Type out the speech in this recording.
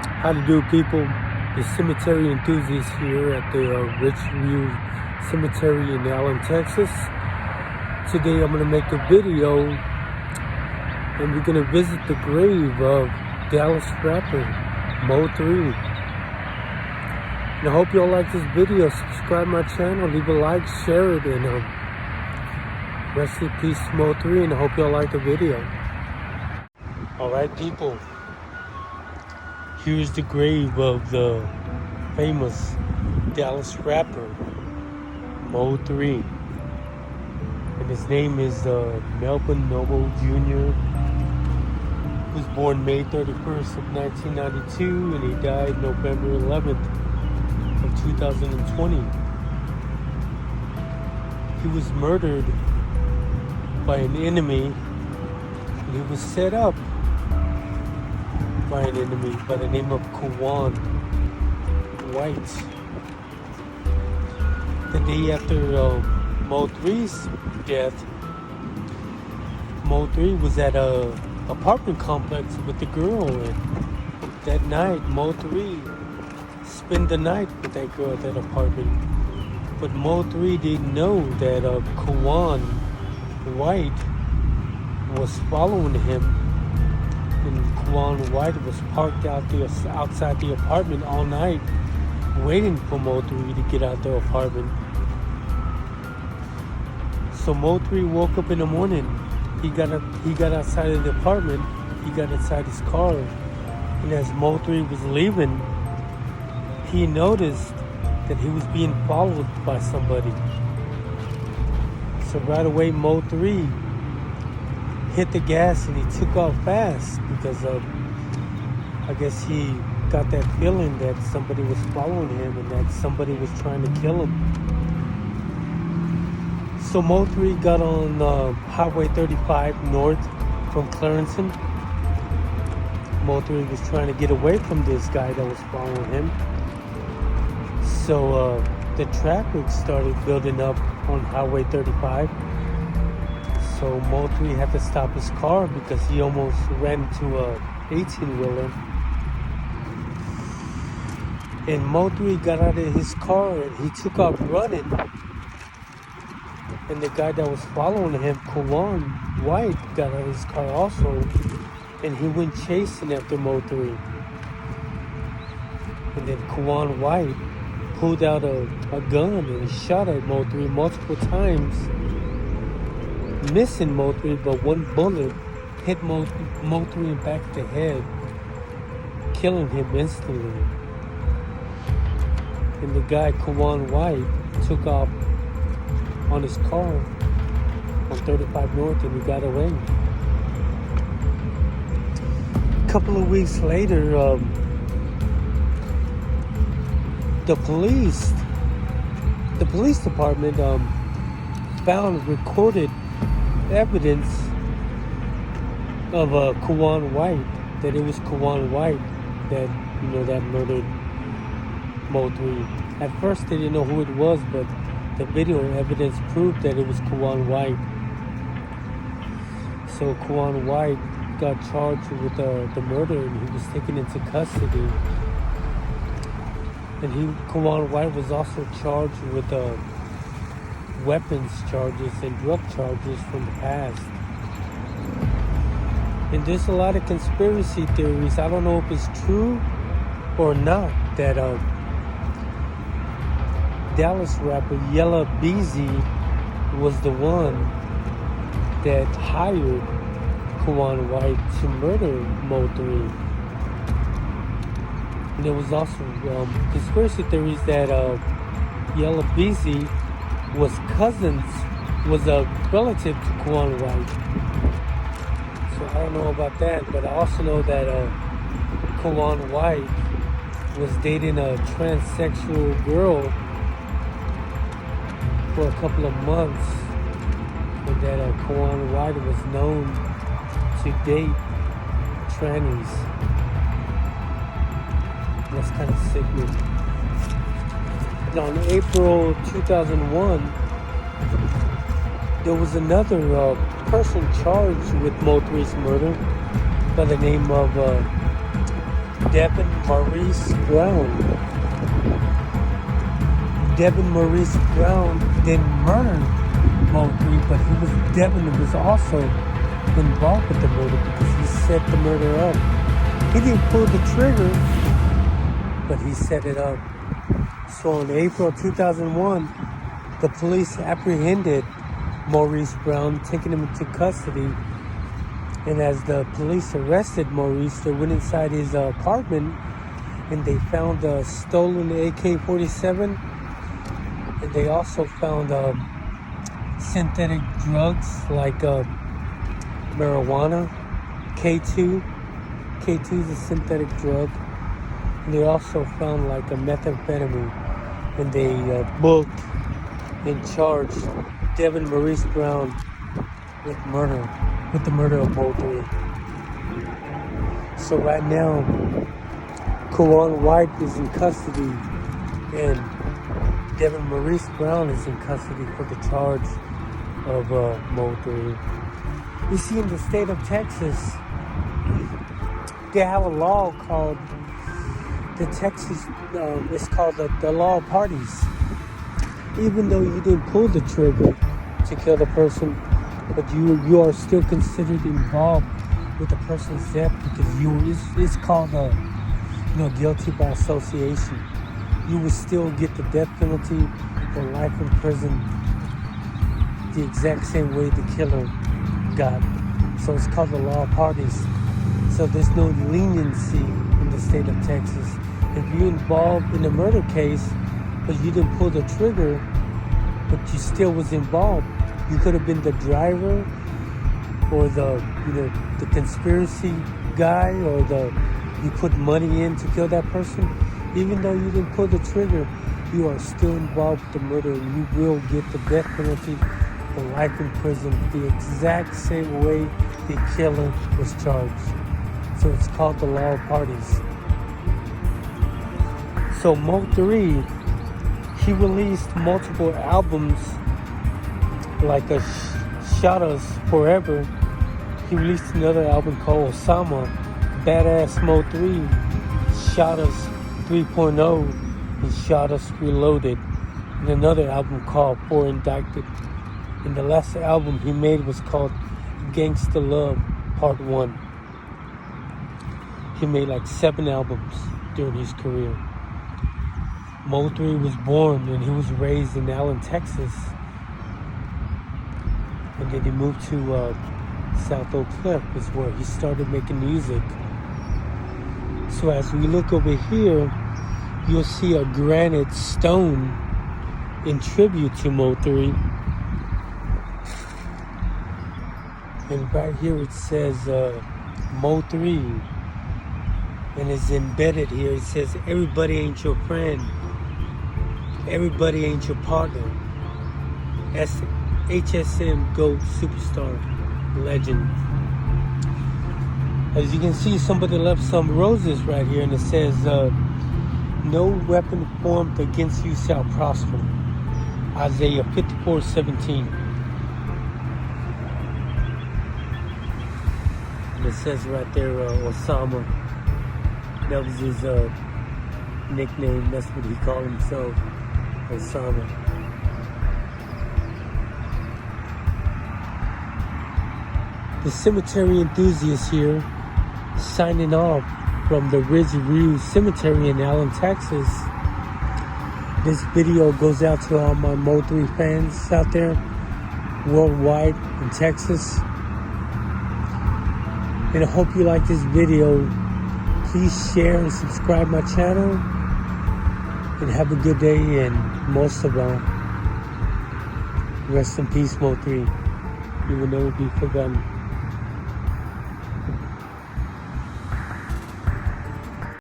How to do, people? The cemetery enthusiast here at the Richview Cemetery in Allen, Texas. Today I'm going to make a video and we're going to visit the grave of Dallas rapper MO3. And I hope y'all like this video. Subscribe my channel, leave a like, share it, and rest in peace MO3, and I hope y'all like the video. Alright, people. Here's the grave of the famous Dallas rapper MO3, and his name is Melvin A Jr. He was born May 31st of 1992, and he died November 11th of 2020. He was murdered by an enemy, and he was set up by an enemy by the name of Kwan White. The day after MO3's death, MO3 was at a apartment complex with the girl, and that night MO3 spent the night with that girl at that apartment. But MO3 didn't know that Kwan White was following him. And Kwan White was parked outside the apartment all night, waiting for MO3 to get out the apartment. So MO3 woke up in the morning. He got outside of the apartment. He got inside his car, and as MO3 was leaving, he noticed that he was being followed by somebody. So right away, MO3 hit the gas and he took off fast because I guess he got that feeling that somebody was following him and that somebody was trying to kill him. So MO3 got on Highway 35 north from Clarington. MO3 was trying to get away from this guy that was following him. So the traffic started building up on Highway 35. So MO3 had to stop his car because he almost ran into a 18-wheeler. And MO3 got out of his car and he took off running. And the guy that was following him, Kwan White, got out of his car also. And he went chasing after MO3. And then Kwan White pulled out a gun and shot at MO3 multiple times, missing MO3, but one bullet hit MO3 in the back of the head, killing him instantly. And the guy, Kwan White, took off on his car on 35 North and he got away. A couple of weeks later, the police department found recorded evidence of Kwan White, that it was Kwan White that murdered MO3. At first they didn't know who it was, but the video evidence proved that it was Kwan White. So Kwan White got charged with the murder and he was taken into custody. And Kwan White was also charged with weapons charges and drug charges from the past. And there's a lot of conspiracy theories. I don't know if it's true or not that Dallas rapper Yella Beezy was the one that hired Kwan White to murder MO3. And there was also conspiracy theories that Yella Beezy was a relative to Kwan White. So I don't know about that, but I also know that Kwan White was dating a transsexual girl for a couple of months, and that Kwan White was known to date trannies. That's kind of sickening. Now, in April 2001, there was another person charged with MO3's murder by the name of Devin Maurice Brown. Devin Maurice Brown didn't murder Mo3, but Devin was also involved with the murder because he set the murder up. He didn't pull the trigger, but he set it up. So in April 2001, the police apprehended Maurice Brown, taking him into custody. And as the police arrested Maurice, they went inside his apartment and they found a stolen AK-47. And they also found synthetic drugs like marijuana, K2. K2 is a synthetic drug. And they also found like a methamphetamine. And they booked and charged Devin Maurice Brown with the murder of Mo3. So right now, Kawan White is in custody and Devin Maurice Brown is in custody for the charge of Mo3. You see, in the state of Texas, they have a law called it's called the law of parties. Even though you didn't pull the trigger to kill the person, but you are still considered involved with the person's death because it's called guilty by association. You would still get the death penalty or life in prison the exact same way the killer got. So it's called the law of parties. So there's no leniency in the state of Texas. If you're involved in a murder case, but you didn't pull the trigger, but you still was involved, you could have been the driver or the conspiracy guy or you put money in to kill that person. Even though you didn't pull the trigger, you are still involved with the murder and you will get the death penalty or life in prison the exact same way the killer was charged. So it's called the law of parties. So Mo3, he released multiple albums like a Shottaz Forever. He released another album called Boosie Badazz MO3, Shottaz 3.0, and Shottaz Reloaded, and another album called For Indicted. And the last album he made was called Gangsta Love Part 1. He made like 7 albums during his career. Mo3 was born and he was raised in Allen, Texas. And then he moved to South Oak Cliff, is where he started making music. So as we look over here, you'll see a granite stone in tribute to Mo3. And right here it says Mo3. And it's embedded here. It says, everybody ain't your friend. Everybody ain't your partner. That's HSM GOAT Superstar Legend. As you can see, somebody left some roses right here, and it says, no weapon formed against you shall prosper. Isaiah 54:17. And it says right there, Osama. That was his nickname. That's what he called himself, Osama. The cemetery enthusiast here, signing off from the Ridge View Cemetery in Allen, Texas. This video goes out to all my Mo3 fans out there, worldwide in Texas. And I hope you like this video. Please share and subscribe my channel. And have a good day, and most of all, rest in peace, Mo3. You will never be forgotten.